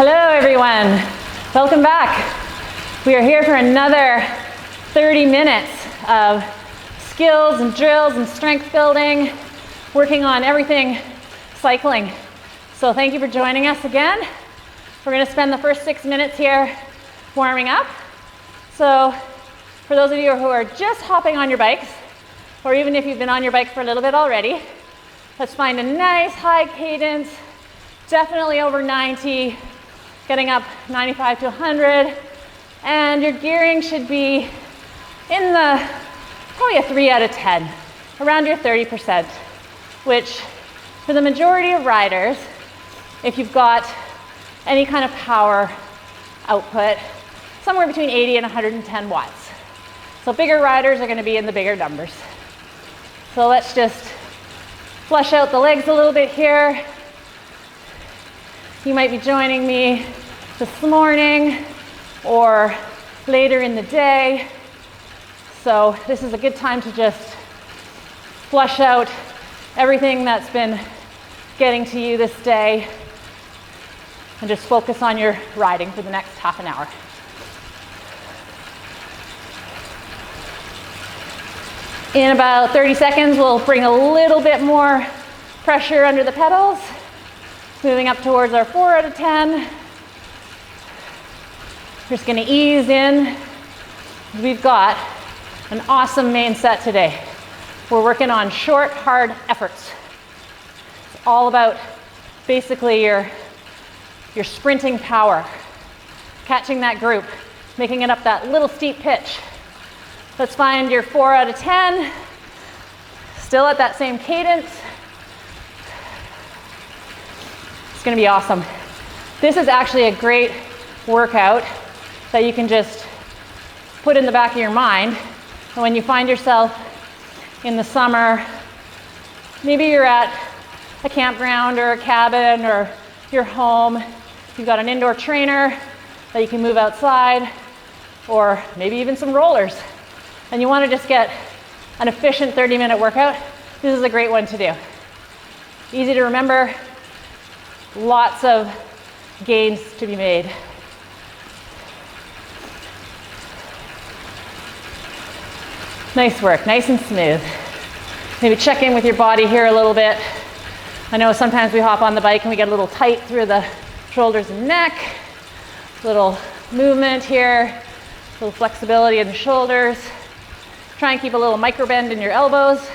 Hello everyone, welcome back. We are here for another 30 minutes of skills and drills and strength building, working on everything cycling. So thank you for joining us again. We're going to spend the first 6 minutes here warming up. So for those of you who are just hopping on your bikes, or even if you've been on your bike for a little bit already, let's find a nice high cadence, definitely over 90, getting up 95 to 100, and your gearing should be in the, probably a 3 out of 10, around your 30%, which for the majority of riders, if you've got any kind of power output, somewhere between 80 and 110 watts. So bigger riders are going to be in the bigger numbers. So let's just flush out the legs a little bit here. You might be joining me this morning or later in the day. So this is a good time to just flush out everything that's been getting to you this day and just focus on your riding for the next half an hour. In about 30 seconds, we'll bring a little bit more pressure under the pedals. Moving up towards our 4 out of 10. Just gonna ease in. We've got an awesome main set today. We're working on short, hard efforts. It's all about basically your sprinting power, catching that group, making it up that little steep pitch. Let's find your 4 out of 10, still at that same cadence. It's gonna be awesome. This is actually a great workout that you can just put in the back of your mind. And when you find yourself in the summer, maybe you're at a campground or a cabin or you're home, you've got an indoor trainer that you can move outside, or maybe even some rollers, and you wanna just get an efficient 30-minute workout, this is a great one to do. Easy to remember, lots of gains to be made. Nice work, nice and smooth. Maybe check in with your body here a little bit. I know sometimes we hop on the bike and we get a little tight through the shoulders and neck. Little movement here, a little flexibility in the shoulders. Try and keep a little micro bend in your elbows,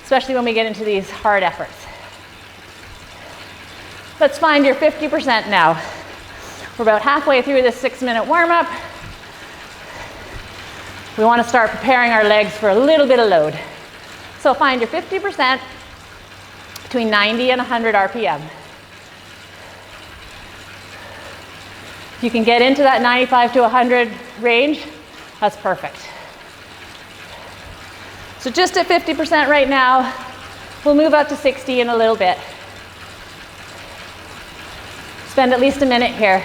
especially when we get into these hard efforts. Let's find your 50% now. We're about halfway through this 6-minute warm-up. We want to start preparing our legs for a little bit of load. So find your 50% between 90 and 100 RPM. If you can get into that 95 to 100 range, that's perfect. So just at 50% right now, we'll move up to 60 in a little bit. Spend at least a minute here.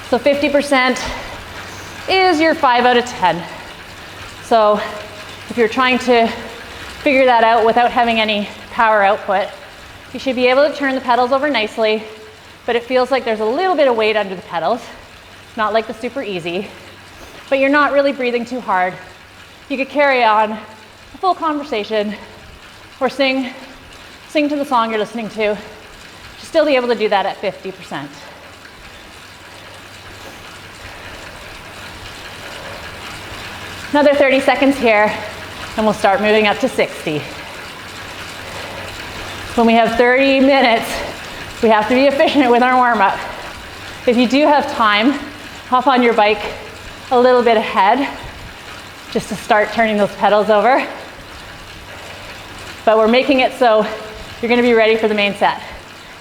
So 50% is your 5 out of 10. So if you're trying to figure that out without having any power output, you should be able to turn the pedals over nicely, but it feels like there's a little bit of weight under the pedals, not like the super easy, but you're not really breathing too hard. You could carry on a full conversation or sing to the song you're listening to. Still be able to do that at 50%. Another 30 seconds here, and we'll start moving up to 60. When we have 30 minutes, we have to be efficient with our warm-up. If you do have time, hop on your bike a little bit ahead, just to start turning those pedals over. But we're making it so you're gonna be ready for the main set,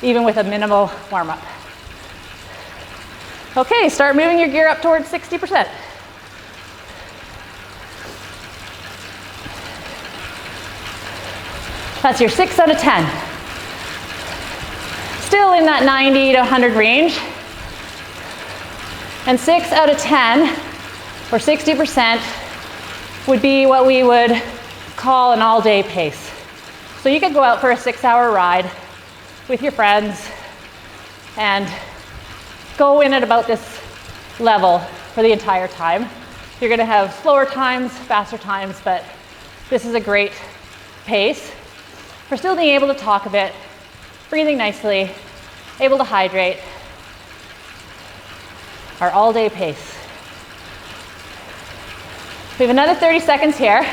even with a minimal warm-up. Okay, start moving your gear up towards 60%. That's your 6 out of 10. Still in that 90 to 100 range. And 6 out of 10, or 60%, would be what we would call an all-day pace. So you could go out for a 6-hour ride, with your friends and go in at about this level for the entire time. You're gonna have slower times, faster times, but this is a great pace for still being able to talk a bit, breathing nicely, able to hydrate. Our all-day pace. We have another 30 seconds here.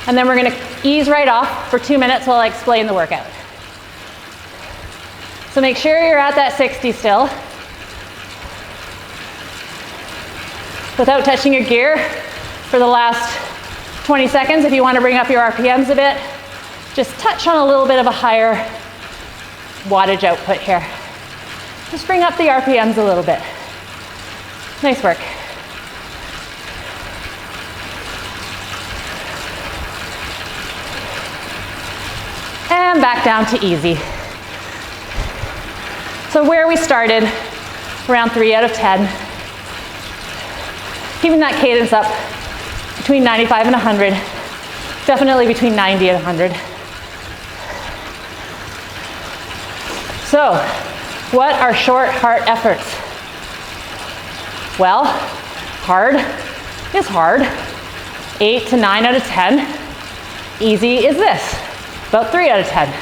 And then we're gonna ease right off for 2 minutes while I explain the workout. So make sure you're at that 60 still. Without touching your gear for the last 20 seconds. If you want to bring up your RPMs a bit, just touch on a little bit of a higher wattage output here. Just bring up the RPMs a little bit. Nice work. And back down to easy. So where we started, around 3 out of 10. Keeping that cadence up between 95 and 100. Definitely between 90 and 100. So, what are short, hard efforts? Well, hard is hard. 8 to 9 out of 10. Easy is this, about 3 out of 10.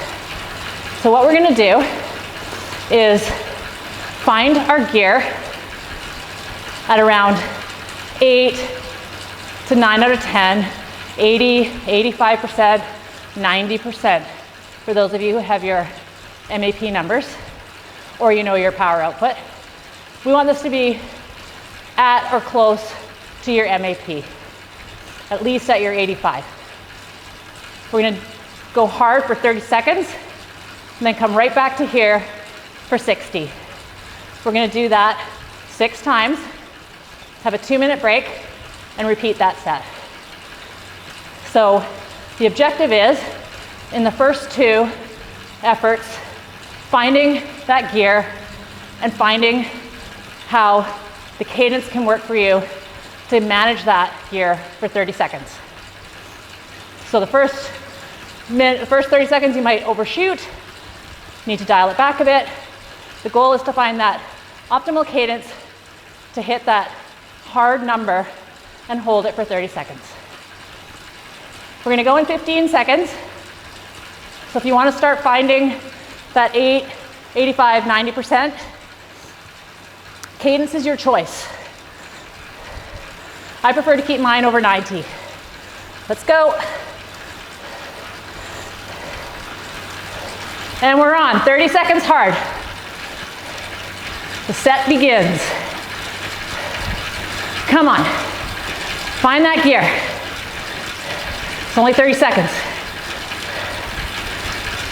So what we're gonna do is find our gear at around 8 to 9 out of 10, 80, 85%, 90%. For those of you who have your MAP numbers or you know your power output, we want this to be at or close to your MAP, at least at your 85. We're gonna go hard for 30 seconds and then come right back to here for 60. We're gonna do that 6 times, have a 2-minute break, and repeat that set. So the objective is, in the first 2 efforts, finding that gear and finding how the cadence can work for you to manage that gear for 30 seconds. So the first 30 seconds you might overshoot, need to dial it back a bit. The goal is to find that optimal cadence to hit that hard number and hold it for 30 seconds. We're gonna go in 15 seconds. So if you wanna start finding that 8, 85, 90%, cadence is your choice. I prefer to keep mine over 90. Let's go. And we're on, 30 seconds hard. The set begins. Come on, find that gear. It's only 30 seconds.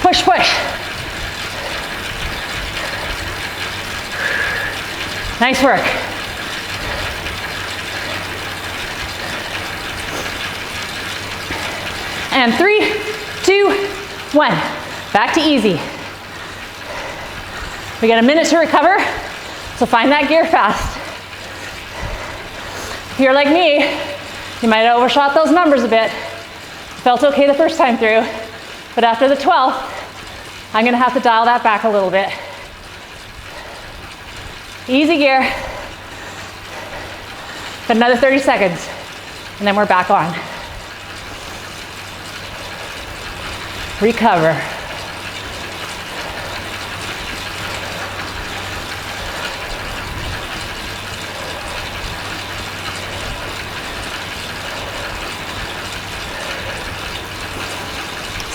Push, push. Nice work. And 3, 2, 1. Back to easy. We got a minute to recover, so find that gear fast. If you're like me, you might have overshot those numbers a bit. Felt okay the first time through, but after the 12th, I'm gonna have to dial that back a little bit. Easy gear. But another 30 seconds, and then we're back on. Recover.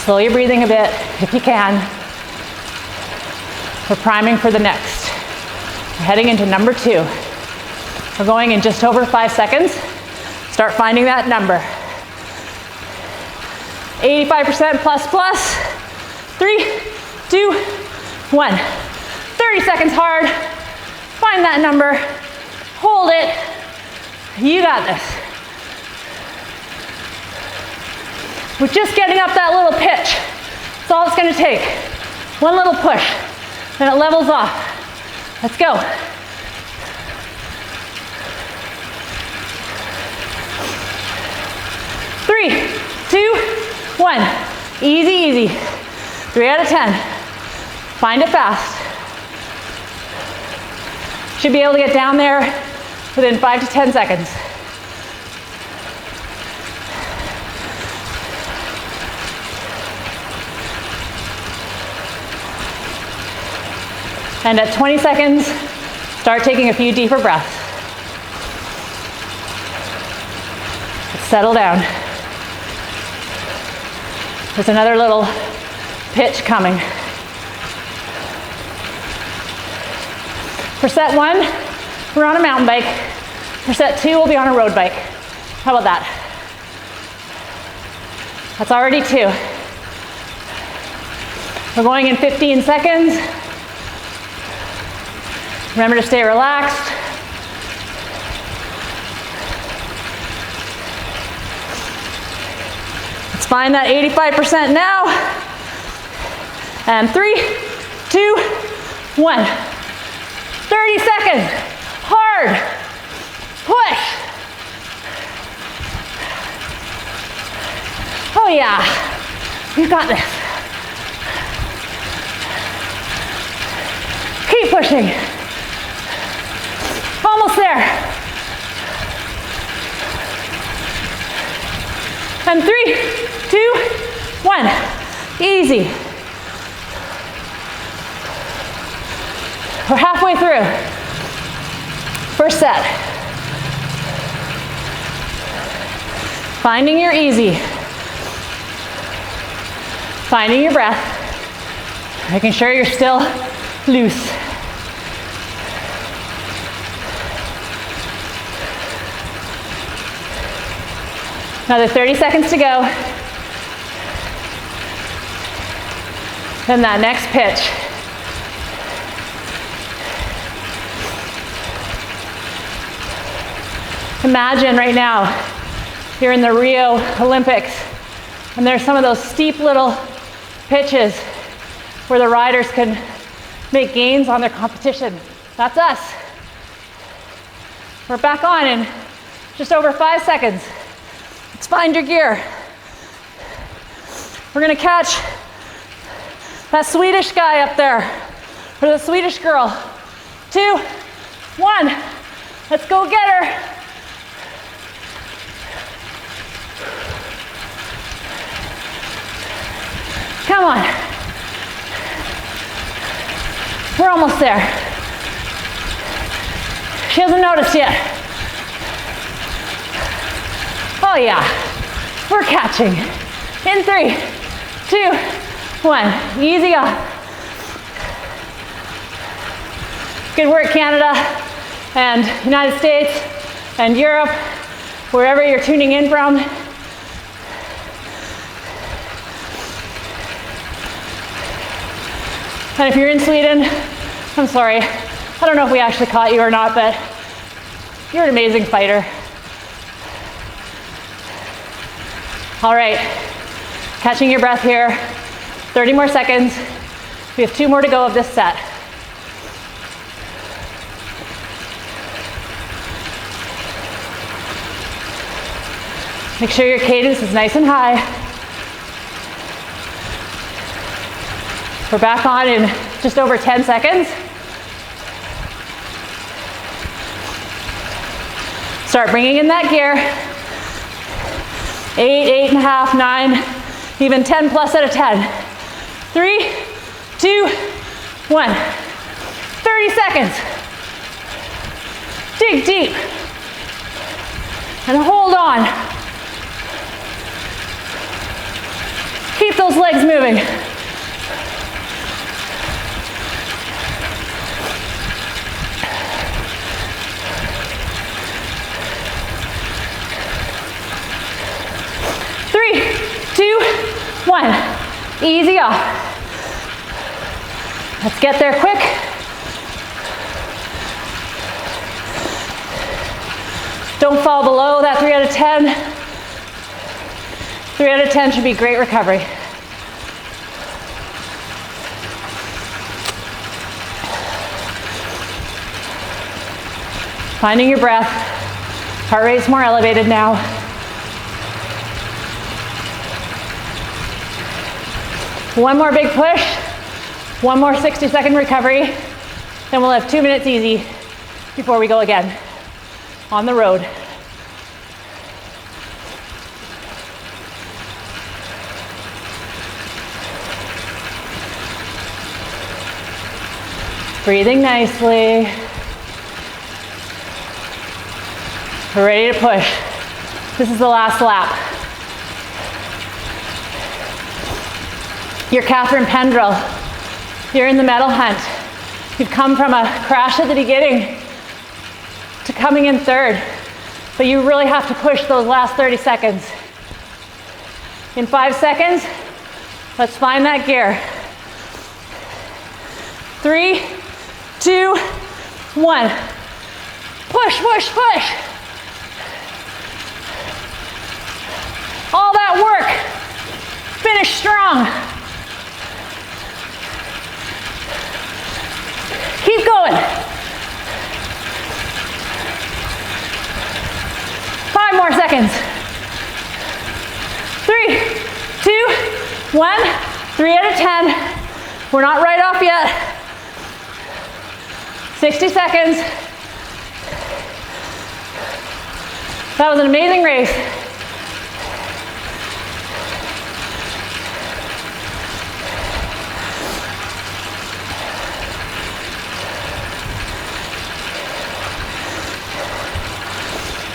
Slow your breathing a bit if you can. We're priming for the next. We're heading into number 2. We're going in just over 5 seconds. Start finding that number. 85% plus plus. 3, 2, 1. 30 seconds hard. Find that number. Hold it. You got this. We're just getting up that little pitch. That's all it's gonna take. One little push, then it levels off. Let's go. Three, 2, 1. Easy, easy. 3 out of 10. Find it fast. Should be able to get down there within 5 to 10 seconds. And at 20 seconds, start taking a few deeper breaths. Settle down. There's another little pitch coming. For set 1, we're on a mountain bike. For set 2, we'll be on a road bike. How about that? That's already 2. We're going in 15 seconds. Remember to stay relaxed. Let's find that 85% now. And 3, 2, 1. 30 seconds. Hard. Push. Oh yeah. You got this. Keep pushing. Almost there. And 3, 2, 1. Easy. We're halfway through. First set. Finding your easy. Finding your breath. Making sure you're still loose. Another 30 seconds to go. Then that next pitch. Imagine right now, you're in the Rio Olympics, and there's some of those steep little pitches where the riders can make gains on their competition. That's us. We're back on in just over 5 seconds. Let's find your gear. We're gonna catch that Swedish guy up there, or the Swedish girl. 2, 1, let's go get her. Come on. We're almost there. She hasn't noticed yet. Oh yeah, we're catching. In 3, 2, 1, easy off. Good work, Canada and United States and Europe, wherever you're tuning in from. And if you're in Sweden, I'm sorry. I don't know if we actually caught you or not, but you're an amazing fighter. All right, catching your breath here. 30 more seconds. We have 2 more to go of this set. Make sure your cadence is nice and high. We're back on in just over 10 seconds. Start bringing in that gear. 8, 8.5, 9, even 10 plus out of 10. 3, 2, 1. 30 seconds. Dig deep. And hold on. Keep those legs moving. One, easy off. Let's get there quick. Don't fall below that 3 out of 10. 3 out of 10 should be great recovery. Finding your breath. Heart rate's more elevated now. One more big push, one more 60-second recovery, then we'll have 2 minutes easy before we go again on the road. Breathing nicely. We're ready to push. This is the last lap. You're Catherine Pendrell. You're in the medal hunt. You've come from a crash at the beginning to coming in third, but you really have to push those last 30 seconds. In 5 seconds, let's find that gear. 3, 2, 1. Push, push, push. All that work. Finish strong. Keep going. 5 more seconds. 3, 2, 1. 3 out of 10. We're not right off yet. 60 seconds. That was an amazing race.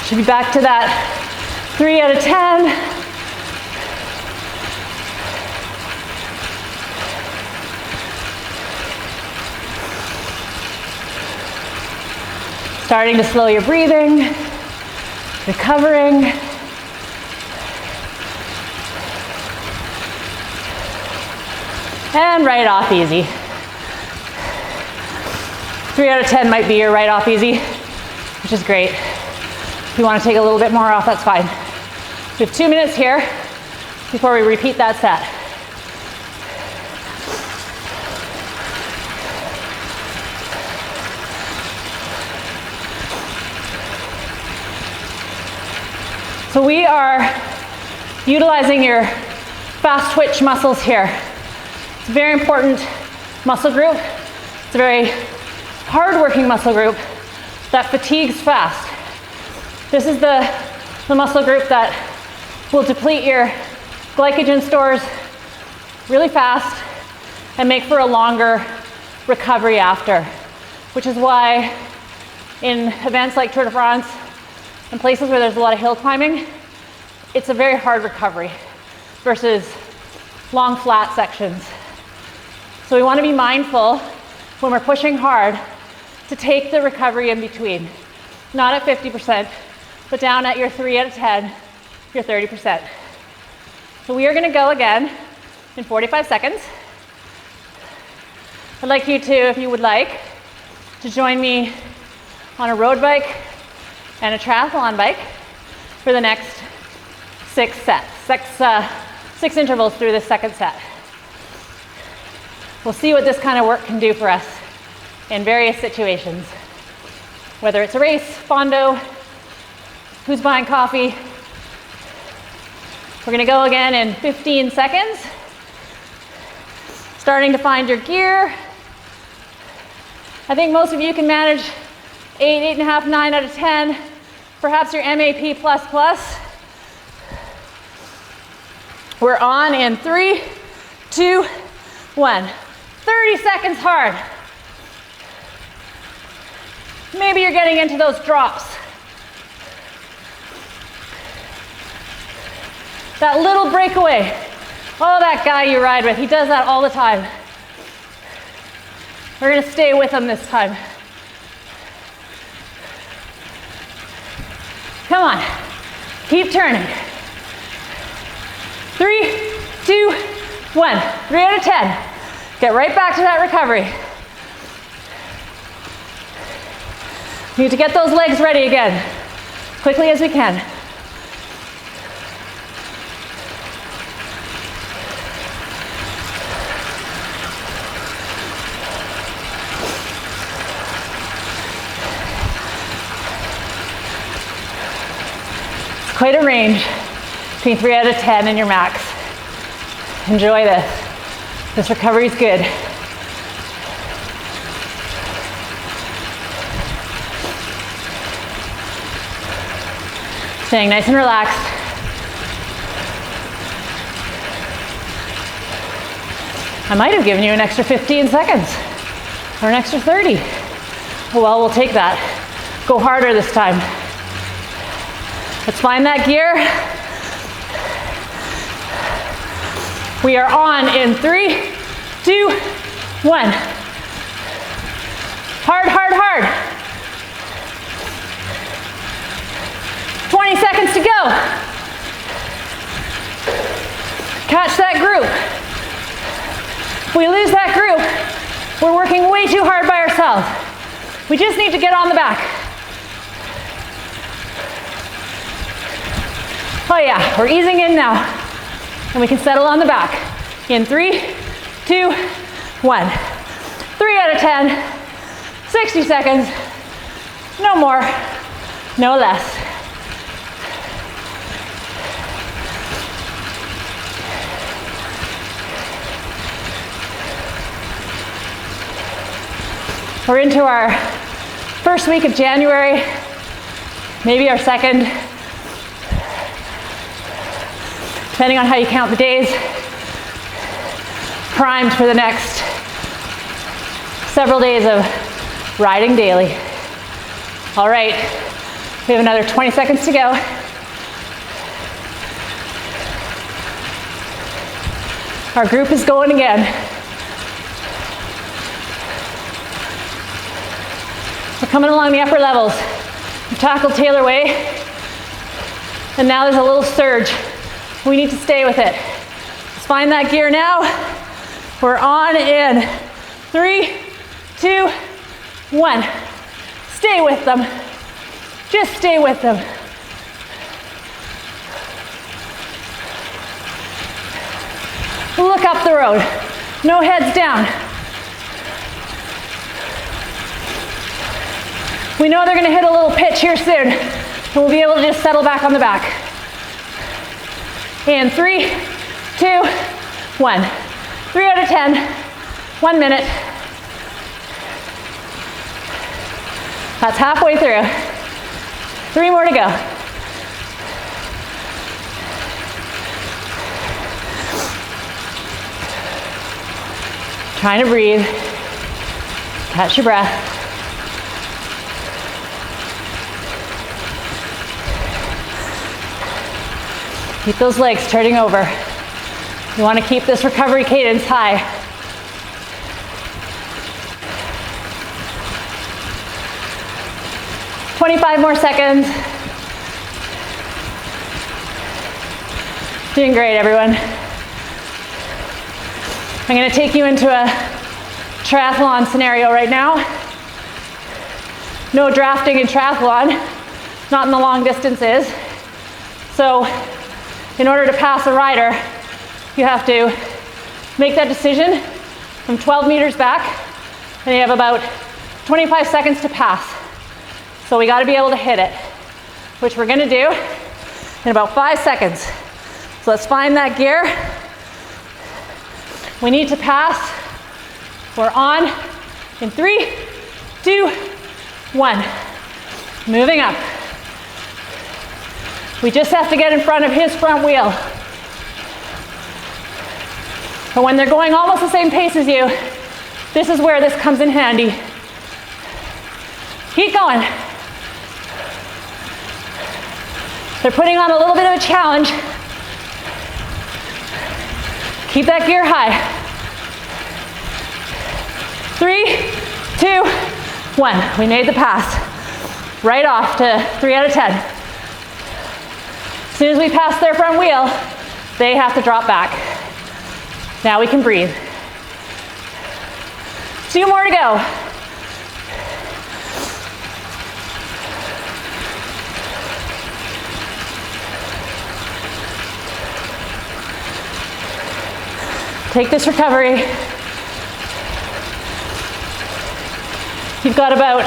Should be back to that 3 out of 10. Starting to slow your breathing, recovering. And right off easy. 3 out of 10 might be your right off easy, which is great. If you want to take a little bit more off, that's fine. We have 2 minutes here before we repeat that set. So we are utilizing your fast twitch muscles here. It's a very important muscle group. It's a very hard-working muscle group that fatigues fast. This is the muscle group that will deplete your glycogen stores really fast and make for a longer recovery after, which is why in events like Tour de France and places where there's a lot of hill climbing, it's a very hard recovery versus long flat sections. So we want to be mindful when we're pushing hard to take the recovery in between, not at 50%, but down at your 3 out of 10, your 30%. So we are going to go again in 45 seconds. I'd like you to, if you would like, to join me on a road bike and a triathlon bike for the next 6 sets, 6 intervals through this second set. We'll see what this kind of work can do for us in various situations, whether it's a race, fondo, who's buying coffee. We're gonna go again in 15 seconds. Starting to find your gear. I think most of you can manage 8, 8.5, 9 out of 10. Perhaps your MAP++. We're on in 3, 2, 1. 30 seconds hard. Maybe you're getting into those drops. That little breakaway. Oh, that guy you ride with, he does that all the time. We're gonna stay with him this time. Come on, keep turning. 3, 2, 1. 3 out of 10. Get right back to that recovery. We need to get those legs ready again, quickly as we can. Quite a range between 3 out of 10 and your max. Enjoy this. This recovery is good. Staying nice and relaxed. I might have given you an extra 15 seconds or an extra 30. Well, we'll take that. Go harder this time. Let's find that gear. We are on in 3, 2, 1. Hard, hard, hard. 20 seconds to go. Catch that group. If we lose that group, we're working way too hard by ourselves. We just need to get on the back. Oh yeah, we're easing in now. And we can settle on the back. In 3, 2, 1. 3 out of 10. 60 seconds. No more, no less. We're into our first week of January, maybe our second, depending on how you count the days. Primed for the next several days of riding daily. All right, we have another 20 seconds to go. Our group is going again. We're coming along the upper levels. We tackled Taylor Way, and now there's a little surge. We need to stay with it. Let's find that gear now. We're on in 3, 2, 1. Stay with them. Just stay with them. Look up the road. No heads down. We know they're going to hit a little pitch here soon, and we'll be able to just settle back on the back. In 3, 2, 1. 3 out of 10. 1 minute. That's halfway through. 3 more to go. Trying to breathe. Catch your breath. Keep those legs turning over. You want to keep this recovery cadence high. "25 more seconds. Doing great, everyone. I'm going to take you into a triathlon scenario right now. No drafting in triathlon, not in the long distances. So, in order to pass a rider, you have to make that decision from 12 meters back, and you have about 25 seconds to pass. So we got to be able to hit it, which we're going to do in about 5 seconds. So let's find that gear. We need to pass. We're on in 3, 2, 1. Moving up. We just have to get in front of his front wheel. But when they're going almost the same pace as you, this is where this comes in handy. Keep going. They're putting on a little bit of a challenge. Keep that gear high. 3, 2, 1. We made the pass. Right off to 3 out of 10. As soon as we pass their front wheel, they have to drop back. Now we can breathe. 2 more to go. Take this recovery. You've got about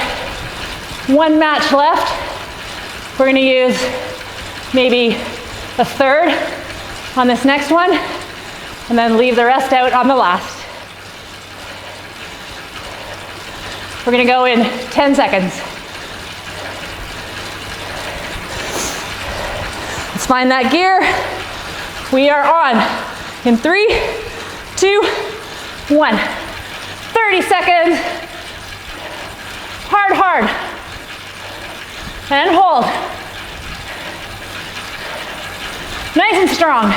1 match left. We're going to use maybe a third on this next one, and then leave the rest out on the last. We're gonna go in 10 seconds. Let's find that gear. We are on in 3, 2, 1. 30 seconds. Hard, hard. And hold. Nice and strong.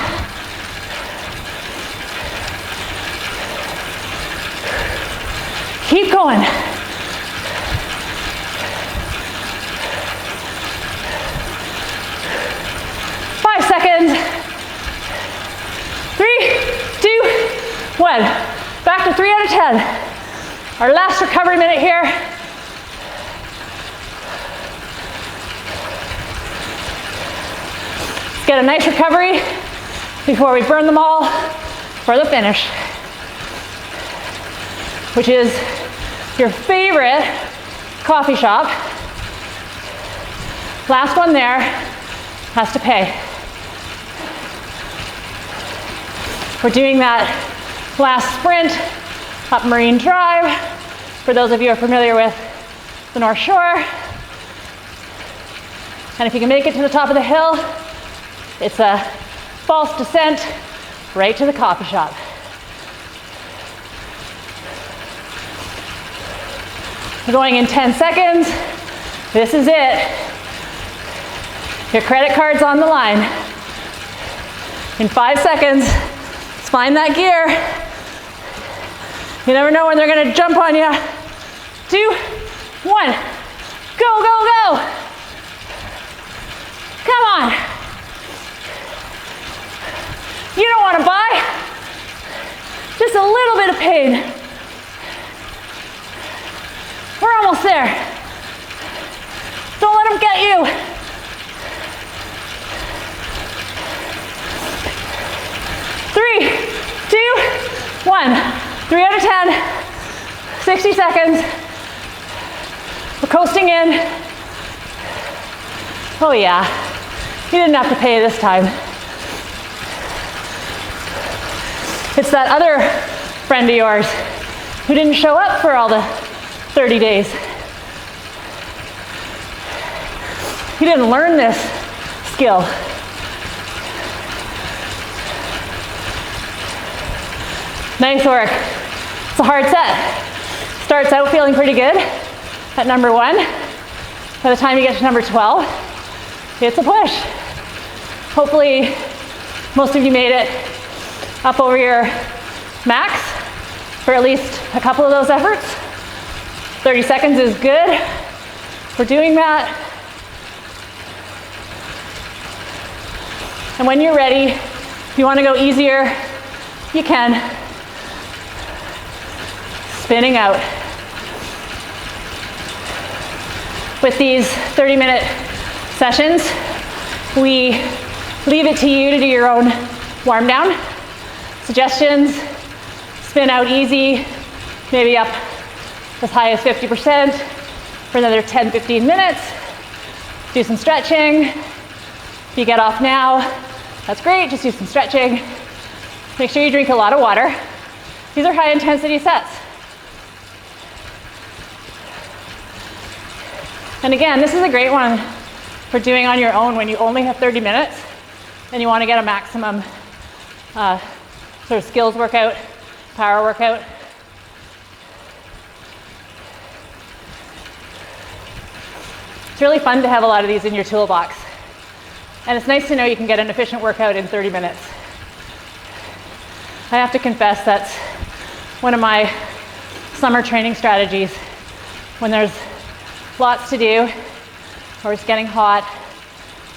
Keep going. Seconds. 3, 2, 1. Back to 3 out of 10. Our last recovery minute here. Let's get a nice recovery before we burn them all for the finish, which is your favorite coffee shop. Last one there has to pay. We're doing that last sprint up Marine Drive. For those of you who are familiar with the North Shore. And if you can make it to the top of the hill, it's a false descent right to the coffee shop. We're going in 10 seconds. This is it. Your credit card's on the line. In 5 seconds, let's find that gear. You never know when they're gonna jump on you. 2, 1, go, go, go. Come on. You don't wanna buy. Just a little bit of pain. We're almost there. Don't let them get you. Three, 2, 1. 3 out of 10. 60 seconds. We're coasting in. Oh yeah. You didn't have to pay this time. It's that other friend of yours who didn't show up for all the 30 days. You didn't learn this skill. Nice work. It's a hard set. Starts out feeling pretty good at number 1. By the time you get to number 12, it's a push. Hopefully, most of you made it up over your max for at least a couple of those efforts. 30 seconds is good for doing that. And when you're ready, if you want to go easier, you can. Spinning out. With these 30-minute sessions, we leave it to you to do your own warm down. Suggestions: spin out easy, maybe up as high as 50% for another 10-15 minutes. Do some stretching. If you get off now, that's great, just do some stretching. Make sure you drink a lot of water. These are high intensity sets. And again, this is a great one for doing on your own when you only have 30 minutes and you want to get a maximum sort of skills workout, power workout. It's really fun to have a lot of these in your toolbox. And it's nice to know you can get an efficient workout in 30 minutes. I have to confess that's one of my summer training strategies. When there's lots to do, or it's getting hot,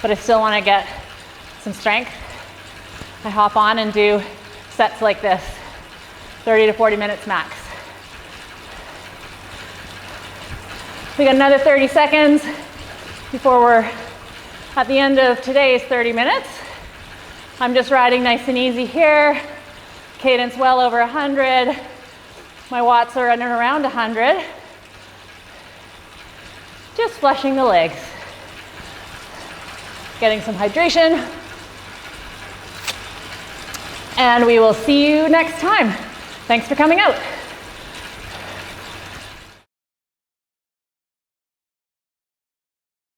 but I still want to get some strength, I hop on and do sets like this, 30 to 40 minutes max. We got another 30 seconds before we're at the end of today's 30 minutes. I'm just riding nice and easy here. Cadence well over 100. My watts are running around 100. Just flushing the legs. Getting some hydration. And we will see you next time. Thanks for coming out.